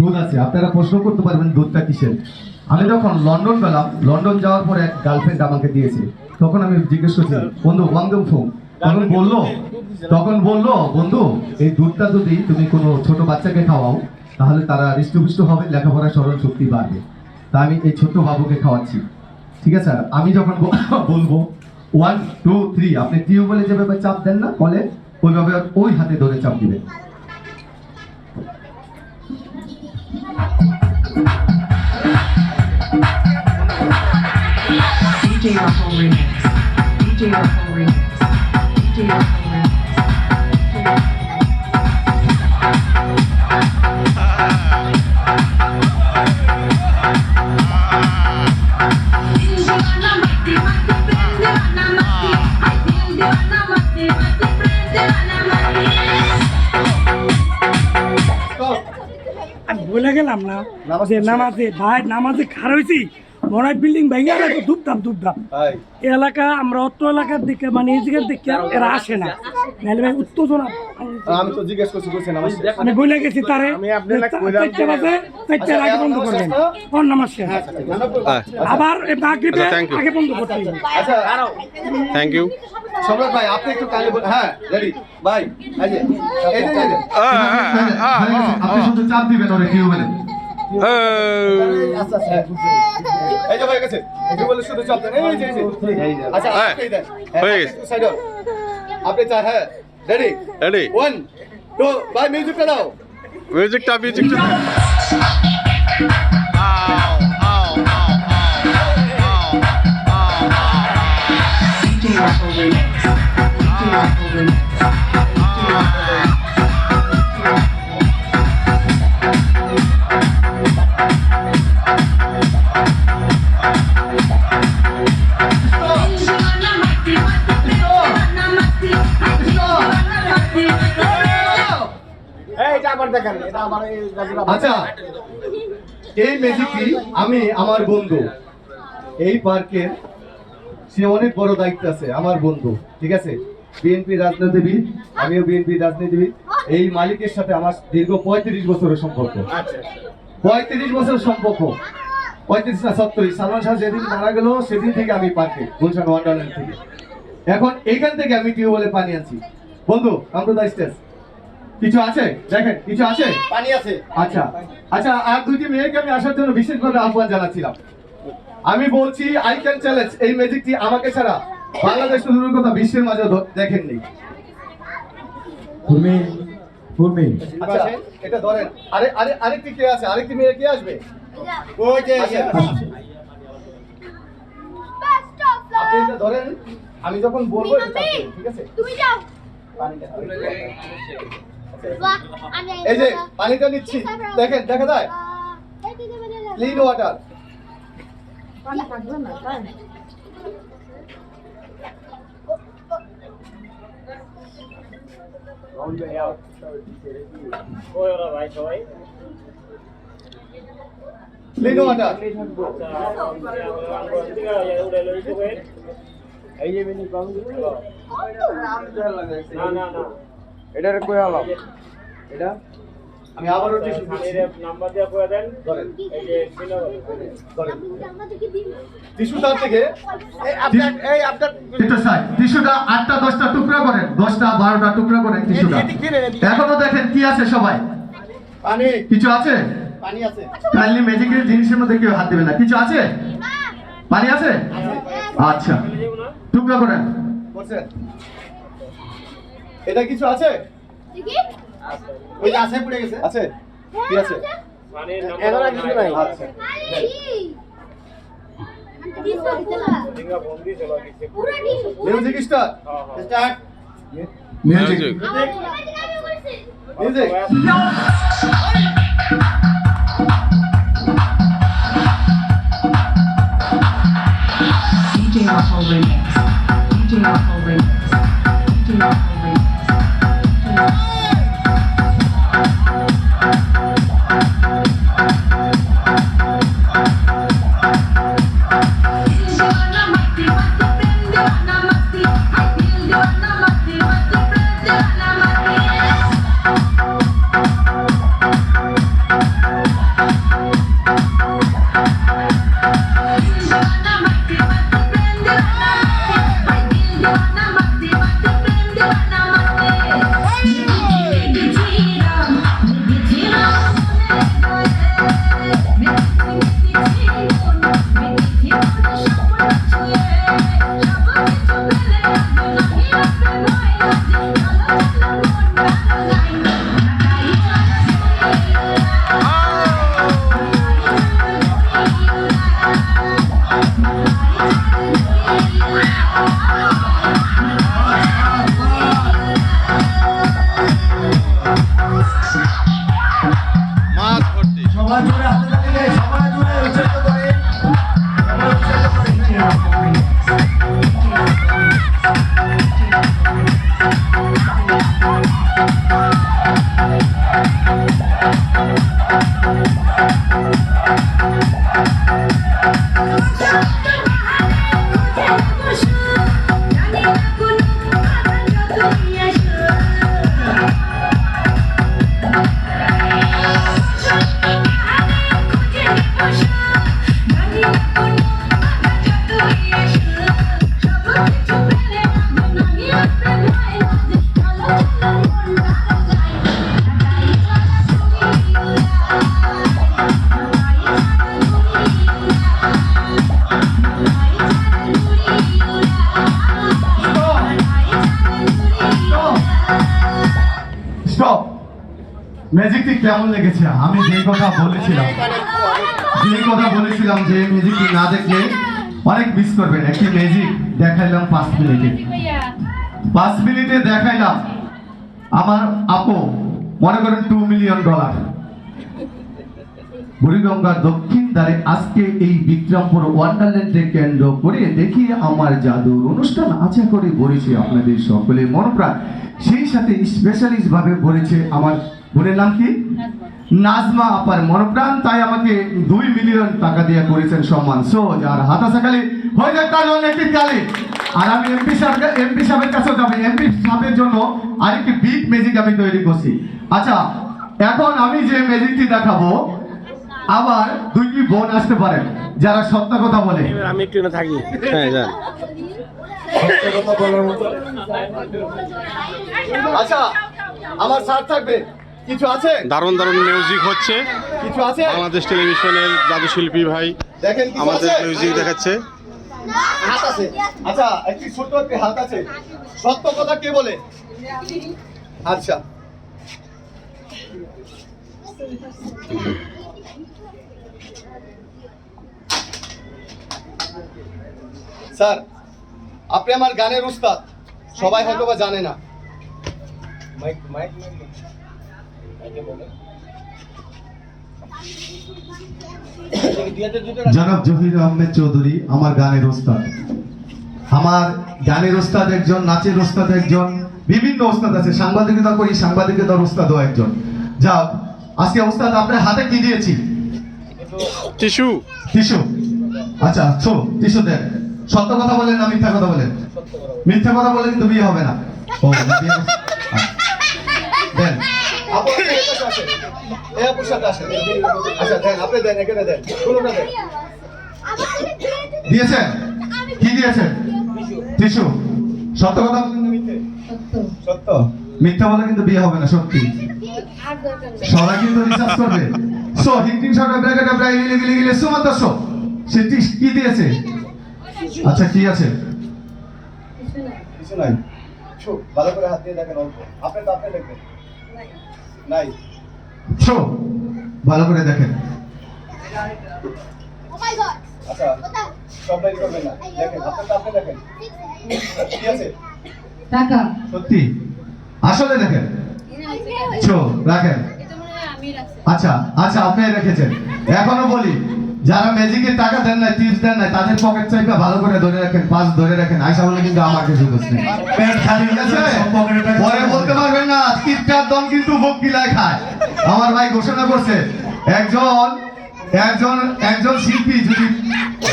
দুধ আছে। আপনারা প্রশ্ন করতে পারবেন দুধটা কিসের। আমি যখন লন্ডন গেলাম, লন্ডন যাওয়ার পরে এক গার্লফ্রেন্ড আমাকে দিয়েছে। তখন আমি জিজ্ঞেস করছি, বন্ধু ওয়াংদম ফোন, তখন বললো বন্ধু এই দুধটা যদি তুমি কোনো ছোট বাচ্চাকে খাওয়াও তাহলে তারা হৃষ্টপুষ্ট হবে, লেখাপড়া স্মরণ শক্তি বাড়বে। তা আমি এই ছোট্ট বাবুকে খাওয়াচ্ছি। ঠিক আছে, আমি যখন বলবো 1 2 3, আপনি টিউবওয়েলে যেভাবে চাপ দেন না কলে, ওইভাবে ওই হাতে ধরে চাপ দিবেন। DJ Ruffle Remix. DJ Ruffle Remix. DJ Ruffle Remix. আমি বলে গেলাম না যে নামাজে ভাই নামাজে খার হয়েছি মনে হয় বিল্ডিং ভেঙে গেলে ধূপধাপ ধূপধাপ এলাকা আমরা অত এলাকার দিকে মানে এই জায়গার দিকে এরা আসে না নাহলে ভাই উত্তেজনা। আমি তো জিজ্ঞেস করছি আমি বলে গেছি তারে 4টা বাজে 4টার আগে বন্ধ করবেন কোন নামাজ শেষ আবার মাগরিবে আগে বন্ধ করতে হবে। আচ্ছা থ্যাংক ইউ সম্রাট ভাই আপনি একটু কানে হ্যাঁ রেডি ভাই এই যে আপনি শুধু চাপ দিবেন ওরে টিউবওয়েলে। আচ্ছা আচ্ছা এই যে হয়ে গেছে এই যে বলে শুধু চাপ দেন এই যে আচ্ছা আপনি দেন হয়ে গেছে সাইড আপনি চা হ্যাঁ রেডি রেডি 1 2 ভাই মিউজিকটা দাও মিউজিকটা DJ Ruffle Remix. DJ Ruffle Remix. DJ Ruffle Remix. আচ্ছা এই ম্যাজিকটি আমি আমার বন্ধু এই পার্কের, সে অনেক বড় দায়িত্ব আছে আমার বন্ধু, ঠিক আছে, বিএনপি রাজনীতিবিদ, আমিও বিএনপি রাজনীতিবিদ। এই মালিকের সাথে আমার দীর্ঘ 35 বছরের সম্পর্ক। 35 বছরের সম্পর্ক, 35 না 70। সালমান শাহ যেদিন মারা গেল সেদিন থেকে আমি পার্কে গুলশান ওয়ান্ডারল্যান্ড থেকে, এখন এইখান থেকে আমি টিউবওয়েলে পানি আনছি। বন্ধু আমরা তো স্টেজ কিছু আছে দেখেন, কিছু আছে পানি আছে। আচ্ছা আচ্ছা, আর দুইটি মেয়েকে আমি আসার জন্য বিশেষভাবে আহ্বান জানাচ্ছিলাম। আমি বলছি আই ক্যান চ্যালেঞ্জ, এই ম্যাজিকটি আমাকে ছাড়া বাংলাদেশ দূরের কথা বিশ্বের মাঝে দেখেননি। আচ্ছা এটা ধরেন আরেকটি কে আছে, আরেকটি মেয়ে কে আসবে ওই যে আপনি এটা ধরেন, আমি যখন বলবো এটা চাপ দিন, ঠিক আছে তুমি যাও এই যে পানিটা নিচ্ছি দেখেন, দেখা যায় ক্লিন ওয়াটার। পানি থাকবে না তাই ক্লিন ওয়াটার এই যে মিনি কম না না না এটার কই হলো এটা আমি আবারও টিস্যু দিচ্ছি, নাম্বার দিয়ে কই দেন ধরেন এই যে ছিল ধরেন টিস্যু তার থেকে এই আপনার এটা স্যার টিস্যুটা 8টা 10টা টুকরা করেন, 10টা 12টা টুকরা করেন টিস্যুটা। এখনো দেখেন কি আছে সবাই, পানি কিছু আছে? পানি আছে কাইন্ডলি ম্যাজিকের জিনিসের মধ্যে কেউ হাত দেবে না। কিছু আছে? পানি আছে? আচ্ছা টুকরা করেন। করছেন এটা কিছু আছে দেখি ওই যে আছে পড়ে গেছে আছে কি আছে মানে এবার আর কিছু নাই আচ্ছা লিঙ্গা বন্ধি চলো কিছু পুরো tissue music start start music music DJ Ruffle Remix. DJ Ruffle Remix. DJ Ruffle Remix. Stop. ম্যাজিকটি কেমন লেগেছে? আমি যেই কথা বলেছিলাম যে ম্যাজিকটি না দেখলে অনেক মিস করবেন। একটি ম্যাজিক দেখাইলাম 5 মিনিটে, 5 মিনিটে দেখাইলাম আমার আপু মনে করেন $2 মিলিয়ন। বুড়িগঙ্গার দক্ষিণ ধারে আজকে এই বিক্রমপুর ওয়ান্ডারল্যান্ডে কেন্দ্র করে দেখিয়ে আমার জাদুর অনুষ্ঠান আশা করে ভরেছে আপনাদের সকলে মনপ্রাণ। সেই সাথে স্পেশালিস্ট ভাবে ভরেছে আমার বোনের নাম কি? নাজমা আপার মনপ্রাণ। তাই আমাকে $2 মিলিয়ন টাকা দিয়ে করেছেন সম্মান। সো যার হাতাশাকালি হয়ে যায় তার জন্য একটি কালি। আর আমি এমপি সাহেবের কাছেও যাবো। এমপি সাহেবের জন্য আরেকটি বিগ ম্যাজিক আমি তৈরি করছি। আচ্ছা, এখন আমি যে ম্যাজিকটি দেখাবো আবার 2টি বোন আসতে পারেন যারা সত্য কথা বলে। আমি একটু না থাকি। হ্যাঁ যান। আচ্ছা, আমার স্যার থাকবে। কিছু আছে? দারুণ দারুণ মিউজিক হচ্ছে। কিছু আছে? বাংলাদেশ টেলিভিশনের জাদু শিল্পী ভাই দেখেন কিছু আমাদের আছে? মিউজিক দেখাচ্ছে। হাত আছে। আচ্ছা, একটি ছোট একটি হাত আছে। সত্য কথা কে বলে? আচ্ছা, স্যার আপনি আমার গানের উস্তাদ, সবাই হয়তো বা জানে না। জনাব জহির আহমেদ চৌধুরী আমার গানের ওস্তাদ। আমার গানের ওস্তাদ একজন, নাচের ওস্তাদ একজন, বিভিন্ন ওস্তাদ আছে। সাংবাদিকতা করি, সাংবাদিকতার ওস্তাদও একজন। যাক, আজকে ওস্তাদ আপনার হাতে কি দিয়েছি? টিস্যু। টিস্যু। আচ্ছা, টিস্যু দেন। সত্য কথা বলেন না মিথ্যা কথা বলেন? মিথ্যা কথা বলে কিন্তু বিয়ে হবে না। ও, বিয়ে হবে। দেন। আপু এই পাশে আসেন। এই আপুর সাথে আসেন। আচ্ছা দেন, আপনি দেন, এখানে দেন। কোনটা দেন? দিয়েছেন? কি দিয়েছেন? টিস্যু। সত্য কথা বলেন না মিথ্যে? সত্য। মিথ্যা বলে কিন্তু বিয়ে হবে না, সত্যি। সবাই কিন্তু রিসার্চ করবে। সো হিটিং শট ব্র্যাকেটে প্রায় গিলে সুমাতাসো সেটি কি দিয়েছে? আচ্ছা, কি আছে? কিছু নাই। শো ভালো করে হাত দিয়ে দেখেন। অল্প আপনি দেখবেন নাই। শো ভালো করে দেখেন। আচ্ছা, সব লাইক করবেন না। দেখেন আপনি দেখেন কি আছে? টাকা। সত্যি? আসলে দেখেন। শো রাখেন। আচ্ছা আচ্ছা, আপনি রেখেছেন। এখনো বলি, যারা ম্যাজিকের টাকা দেন না, টিপস দেন না, তাদের পকেট চাইপা ভালো করে ধরে রাখেন, পাঁচ ধরে রাখেন। আইসা বলে কিন্তু আমার কিছু দোষ নেই। পেট খালি আছে, পরে বলতে পারবেন না টিপটার দম কিন্তু ভোগ গিলায় খায়। আমার ভাই ঘোষণা করছে, একজন শিল্পী যদি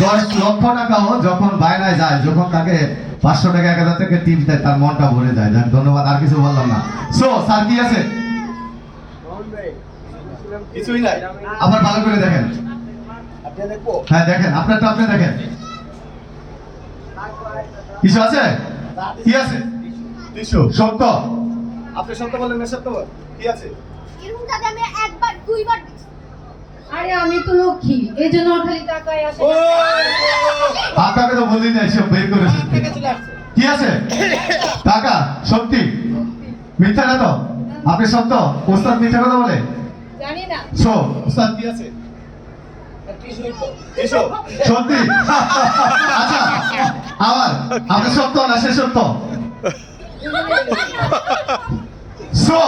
10 লক্ষ টাকাও যখন বায়নায় যায়, যখন তাকে 500 টাকা 1000 টাকা টিপস দেয়, তার মনটা ভরে যায়। যাক, ধন্যবাদ, আর কিছু বললাম না। সো স্যার কি আছে? কিছুই নাই। আবার ভালো করে দেখেন। হ্যাঁ দেখেন, আপনারটা আপনি দেখেন। কিছু আছে? কি আছে? টিস্যু। সত্য? আপনি সত্য বলেন না সত্য বলেন? কি আছে? এরকম যাতে আমি একবার দুইবার আরে আমি তো লক্ষ্মী, এই জন্য খালি টাকায় আসে। আপনাকে তো বলি না, এসব বের করেছেন। কি আছে? টাকা। সত্যি? মিথ্যা না তো? আপনি সত্য? ওস্তাদ মিথ্যা কথা বলে? জানি না। সো ওস্তাদ কি আছে? সত্যি? আচ্ছা, আবার আপনি সত্য না সে সত্য? সো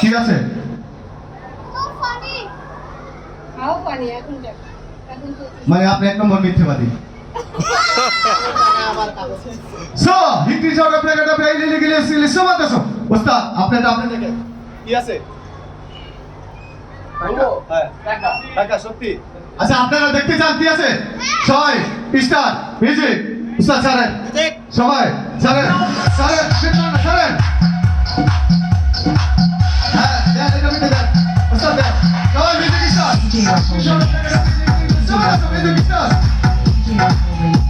ঠিক আছে। খাও পানি এখন দেখ। এখন তো মানে আপনি এক নম্বর মিথ্যাবাদী। সো হিটি শট আপনাকে প্রাইজ লিখে গেলে সমাজ আসো। ওস্তাদ আপনি দেখেন কি আছে? বলবো? হ্যাঁ টাকা সত্যি। আচ্ছা আপনারা দেখতে চান কি আছে? সবাই স্টার মিউজিক উস্তাদ ছাড়েন, সবাই ছাড়েন ছাড়েন ছাড়েন। হ্যাঁ দেন এটা মিটে দেন উস্তাদ দেন, সবাই music star DJ Russell Remix. Music star. DJ Russell Remix.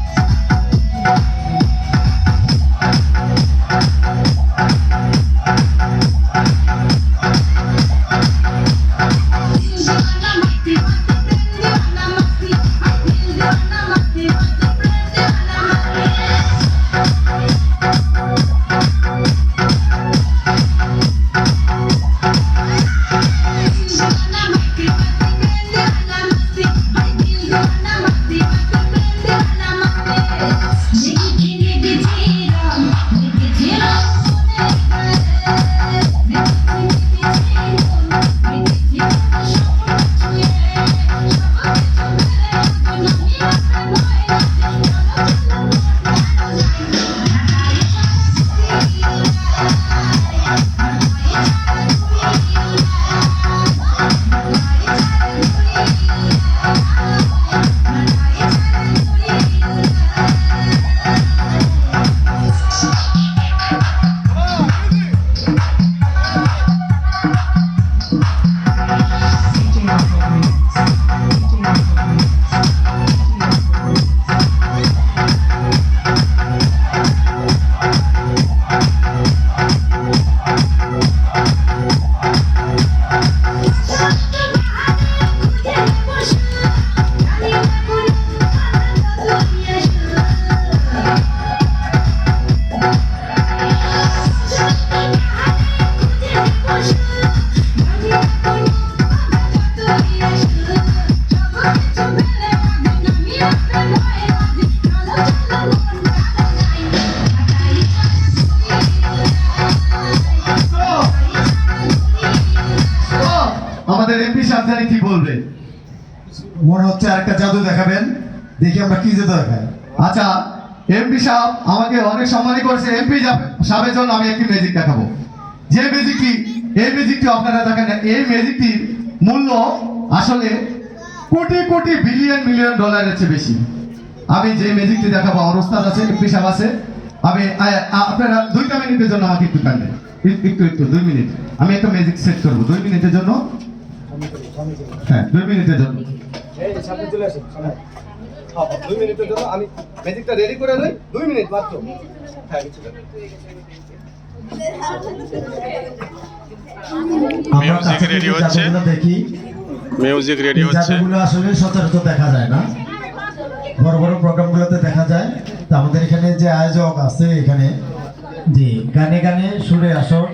আমাদের এমপি সাহেব জানি কি বলবে। মনে হচ্ছে একটা জাদু দেখাবেন, দেখি আমরা কি জাদু দেখাই। আচ্ছা এমপি সাহেব আমাকে অনেক সম্মানই করেছে, এমপি সাহেবের জন্য আমি একটি ম্যাজিক দেখাবো। যে ম্যাজিকটি, এই ম্যাজিকটি আপনারা দেখেন না, এই ম্যাজিকটির মূল্য আসলে কোটি কোটি বিলিয়ন মিলিয়ন ডলারের চেয়ে বেশি। আমি যে ম্যাজিকটি দেখাবো, আমার ওস্তাদ আছে, এমপি সাহেব আছে, আমি আপনারা 2 মিনিটের জন্য আমাকে একটু কান দেন, একটু 2 মিনিট। আমি একটা ম্যাজিক সেট করবো 2 মিনিটের জন্য। হ্যাঁ 2 মিনিটের জন্য। সামনে চলে আসুন। 2 মিনিটের জন্য আমি ম্যাজিকটা রেডি করে লই, 2 মিনিট মাত্র। হ্যাঁ মিউজিক রেডি হচ্ছে, দেখি মিউজিক রেডি হচ্ছে। জাদুগুলো আসলে সচরাচর দেখা যায় না, বড় বড় প্রোগ্রামগুলোতে দেখা যায়। তো আমাদের এখানে যে আয়োজক আছে এখানে, জি গানে গানে সুরে আসর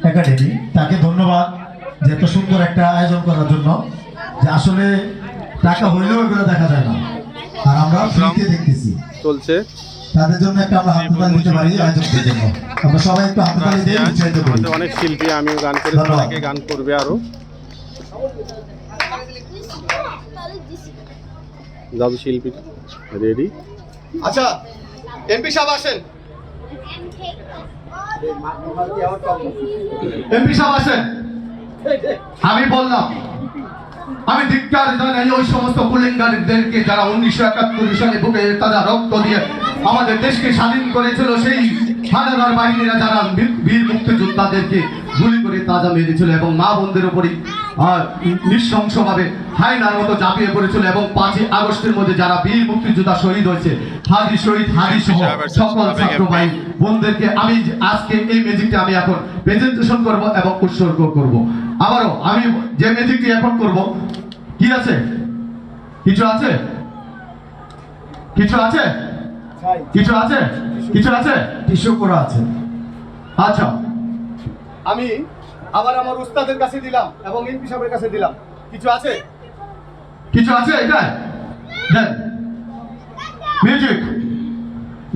একাডেমি, তাকে ধন্যবাদ যে এত সুন্দর একটা আয়োজন করার জন্য। যে আসলে টাকা হইলেও এগুলো দেখা যায় না, আর আমরা ফ্রিতে দেখতেছি। চলছে তাদের জন্য একটা আমরা হাততালি দিতে পারি আয়োজকদের জন্য। আমরা সবাই একটু হাততালি দিয়ে উৎসাহিত করি। আমাদের অনেক শিল্পী, আমিও গান করেছি, ধন্যবাদ। অনেকে গান করবে আরো। জাদু শিল্পী রেডি। আচ্ছা এমপি সাহেব আসেন, এমপি সাহেব আসেন। আমি বললাম, আমি ধিক্কার জানাই ওই সমস্ত কুলিঙ্গারদেরকে যারা 1971 সালে বুকে তারা রক্ত দিয়ে আমাদের দেশকে স্বাধীন করেছিল, সেই হানাদার বাহিনীরা যারা বীর মুক্তিযোদ্ধাদেরকে গুলি করে তাজা মেরেছিল এবং মা বোনদের উপরই নৃশংসভাবে হায়নার মতো ঝাঁপিয়ে পড়েছিল। এবং 5ই আগস্টের মধ্যে যারা বীর মুক্তিযোদ্ধা শহীদ হয়েছে, হাজি শহীদ হাজি সহ সকল ছাত্র ভাই বোনদেরকে আমি আজকে এই ম্যাজিকটা আমি এখন প্রেজেন্টেশন করব এবং উৎসর্গ করব। আবারও আমি যে ম্যাজিকটি এখন করব, কি আছে? কিছু আছে? কিছু আছে? কিছু আছে? কিছু আছে? টিস্যু করা আছে। আচ্ছা আমি আবার আমার উস্তাদের কাছে দিলাম এবং এমপি সাহেবের কাছে দিলাম। কিছু আছে? কিছু আছে? এটা দেন মিউজিক,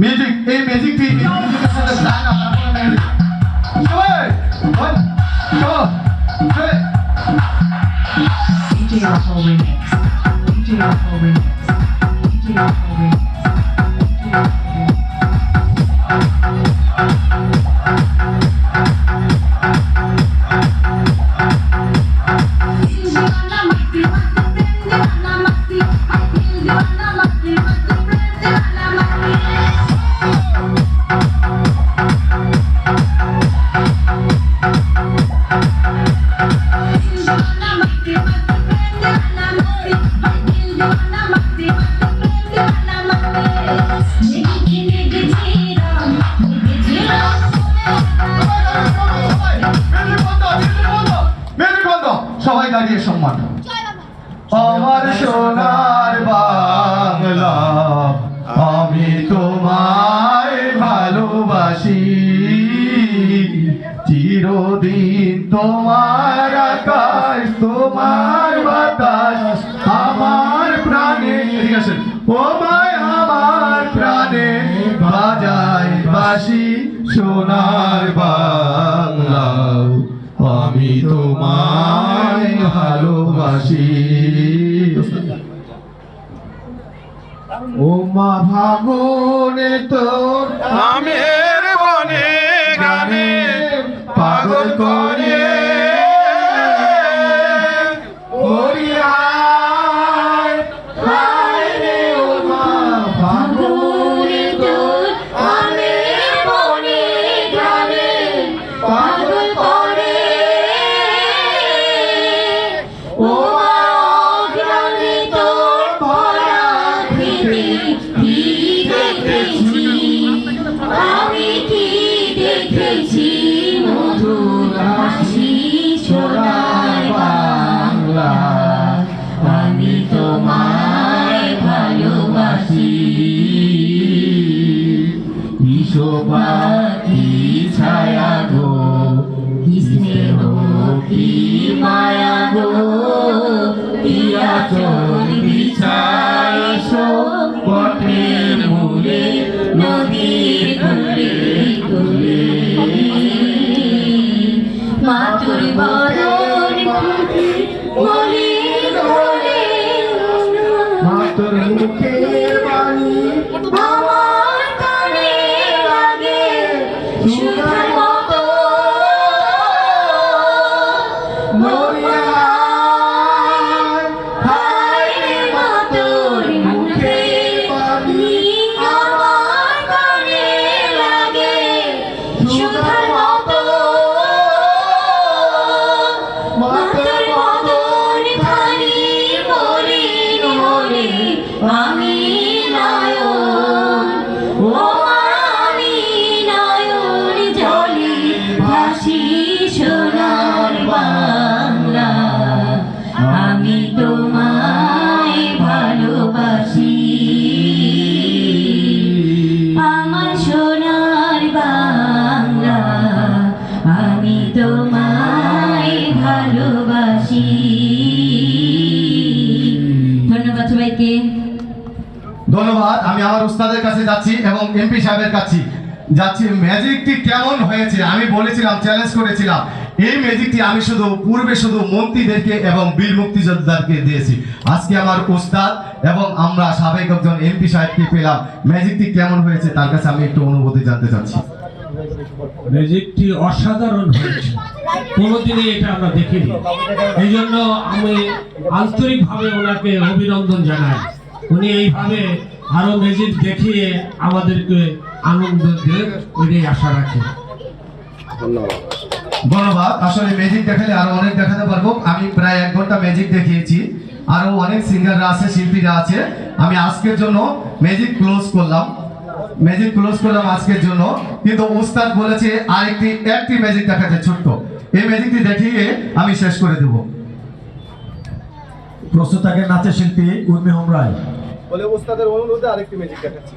মিউজিক। এই ম্যাজিকটি মিউজিকের সাথে যায় না, তারপরে ম্যাজিক। সবাই one, two, three। DJ Russell Remix. DJ Russell Remix. DJ Russell Remix. DJ Russell Remix. সবাই দাঁড়িয়ে সম্মান। আমার সোনার বাংলা, আমি তোমায় ভালোবাসি, চিরদিন তোমার আকাশ, তোমার বাতাস আমার প্রাণে, ঠিক আছে ও মায় আমার প্রাণে বাজায় বাঁশি, সোনার বাংলা, আমি তোমায় ভালোবাসি। ও মা ভাবনে তোর আমের বনে গানে পাগল করে হরিয়ায় হায় রে ও মা ভাবনে তোর আমের বনে গানে পাগল করে ও অগ্রাণে তোর ভরা ভীতি কি দেখেছি আমি, কি দেখেছি মধুর হাসি সোনার বাংলা, আমি তোমায় ভালোবাসি। বিশ্ববাকি ছায়া গো, কি স্নেহ কি মায়া গো, পিয়া চল বিছায় বটের মূলে নদীর কূলে কূলে, মাতুর বরণ খুঁজে বলি বলে তোর মুখে বাণী আমার কানে লাগে সুধার মতো হরিয়ায় হায় রে মা তোর মুখের বাণী আমার কানে লাগে সুধার মতো, মাতার মদন খানি মলিন হলে আমি নয়ন, ও আমি নয়ন জলে ভাসি সোনার বাংলা, আমি তোমায় ভালোবাসি। আমার সোনার বাংলা, আমি তোমায় ভালোবাসি। ধন্যবাদ সবাইকে। ধন্যবাদ। আমি আমার উস্তাদের কাছে যাচ্ছি এবং এমপি সাহেবের কাছে যাচ্ছি। ম্যাজিকটি কেমন হয়েছে? আমি বলেছিলাম, চ্যালেঞ্জ করেছিলাম, এই ম্যাজিকটি আমি পূর্বে শুধু মন্ত্রীদেরকে এবং বীর মুক্তিযোদ্ধাদেরকে দিয়েছি। আজকে আমার উস্তাদ এবং আমরা সাবেক একজন এমপি সাহেবকে পেলাম। ম্যাজিকটি কেমন হয়েছে তার কাছে আমি একটু অনুভূতি জানতে চাচ্ছি। ম্যাজিকটি অসাধারণ হয়েছে, কোনোদিনই এটা আমরা দেখিনি। এই জন্য আমি আন্তরিকভাবে ওনাকে অভিনন্দন জানাই। উনি এইভাবে আরো ম্যাজিক দেখিয়ে আমাদেরকে আনন্দ দেন, এটাই আশা রাখি। ধন্যবাদ। ধন্যবাদ। আসলে ম্যাজিক দেখালে আরো অনেক দেখাতে পারবো। আমি প্রায় 1 ঘন্টা ম্যাজিক দেখিয়েছি, আরো অনেক সিঙ্গাররা আছে, শিল্পীরা আছে। আমি আজকের জন্য ম্যাজিক ক্লোজ করলাম আজকের জন্য। কিন্তু উস্তাদ বলেছে একটি ম্যাজিক দেখাতে, ছোট্ট। এই ম্যাজিকটি দেখিয়ে আমি শেষ করে দেব। প্রস্তুত থাকেন নাচের শিল্পী উর্মি হোমরাই। বলে উস্তাদের অনুরোধে আরেকটি ম্যাজিক দেখাচ্ছি।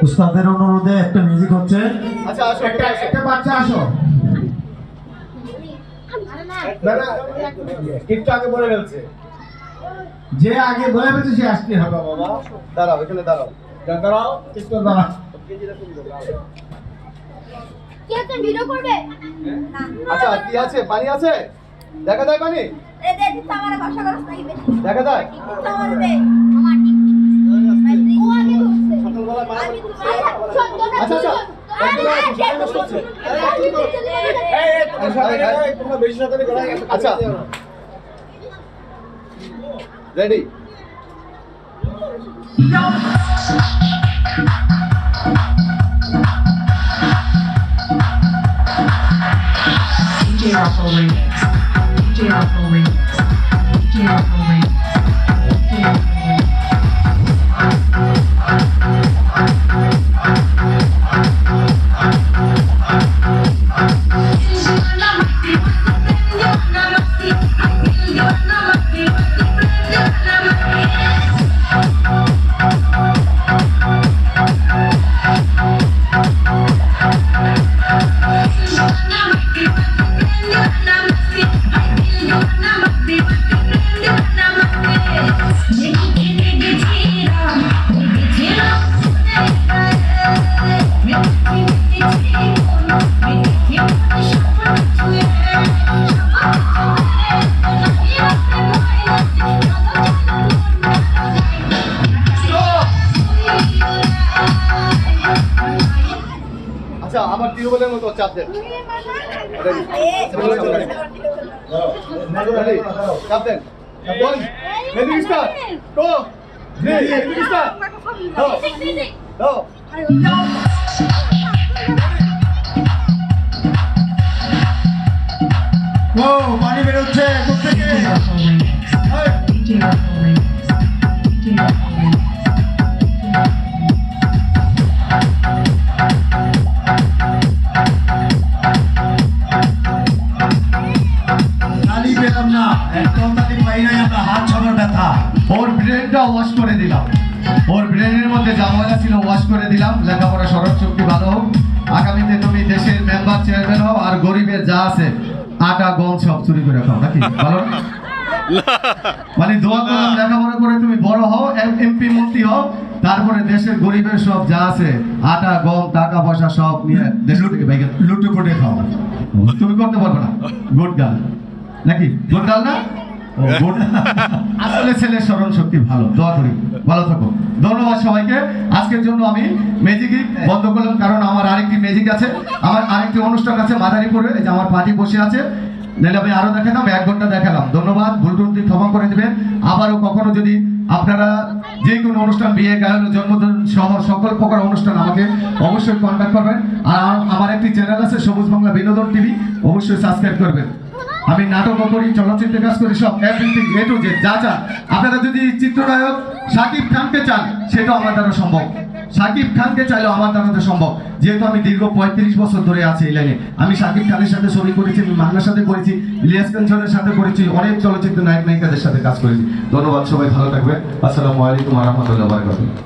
উস্তাদের অনুরোধে একটা মিউজিক হচ্ছে। আচ্ছা আসো, একটা বাচ্চা আসো। একটু আগে বলে ফেলছে, যে আগে বলে ফেলছে সে আসতে হবে। বাবা দাঁড়াও, এখানে দাঁড়াও, একটু দাঁড়া। কি একটা ভিডিও করবে? আচ্ছা কি আছে? পানি আছে? দেখা যায় পানি? এ দে দিতে আমার ভাষা করছ নাকি বেশি? দেখা যায়? তো আমার দে আমার ঠিক। ও আগে ঢুকছে। সকালবেলা পানি আমি তো সত্যটা আচ্ছা, আচ্ছা। আচ্ছা ready? DJ Arco Remix. DJ Arco Remix. DJ Arco Remix. DJ Arco Remix. পাগলের মতো চাপ দেন চাপ দেন music start go music start দাও ও পানি বেরোচ্ছে কোথেকে DJ Rahul Remix. DJ Rahul Remix. তালি পেলাম না একদম তালি পাই নাই আমরা হাত ছাড়ার ব্যথা ওর ব্রেনটা ওয়াশ করে দিলাম ওর ব্রেনের মধ্যে যা ময়লা ছিল ওয়াশ করে দিলাম লেখাপড়া স্মরণ শক্তি ভালো হোক আগামীতে তুমি দেশের মেম্বার চেয়ারম্যান হও আর গরিবের যা আছে আটা গম সব চুরি করে খাও নাকি ভালো না? মানে দোয়া করলাম লেখাপড়া করে তুমি বড় হও এমপি মন্ত্রী হও তারপরে দেশের গরিবের সব যা আছে আটা গম টাকা পয়সা সব নিয়ে দেশ থেকে বাইকে লুটে পুটে খাও তুমি করতে পারবে না গুড গার্ল নাকি গুড গার্ল না ও, good। আসলে ছেলের স্মরণ শক্তি ভালো দোয়া করি ভালো থাকো ধন্যবাদ সবাইকে আজকের জন্য আমি ম্যাজিকই বন্ধ করলাম কারণ আমার আরেকটি ম্যাজিক আছে আমার আরেকটি অনুষ্ঠান আছে মাদারীপুরে এই যে আমার পার্টি বসে আছে নাহলে আমি আরো দেখালাম 1 ঘন্টা দেখালাম ধন্যবাদ ভুল টুটি ক্ষমা করে দেবেন আবারও কখনো যদি আপনারা যে কোনো অনুষ্ঠান বিয়ে গায়ন জন্মদিন সহ সকল প্রকার অনুষ্ঠান আমাকে অবশ্যই কন্ট্যাক্ট করবেন আর আমার একটি চ্যানেল আছে সবুজ বাংলা বিনোদন টিভি অবশ্যই সাবস্ক্রাইব করবেন আমি নাটকও করি চলচ্চিত্রে কাজ করি সব এভরিথিং এ টু জেড যা চান আপনারা যদি চিত্রনায়ক শাকিব খানকে চান সেটাও আমার দ্বারা সম্ভব শাকিব খানকে চাইলেও আমার দ্বারা সম্ভব যেহেতু আমি দীর্ঘ 35 বছর ধরে আছি এই লাইনে আমি শাকিব খানের সাথে ছবি করেছি আমি মান্নার সাথে করেছি ইলিয়াস কাঞ্চনের সাথে করেছি অনেক চলচ্চিত্র নায়ক নায়িকাদের সাথে কাজ করেছি ধন্যবাদ সবাই ভালো থাকবেন আসসালামু আলাইকুম ওয়া রাহমাতুল্লাহি ওয়া বারাকাতুহু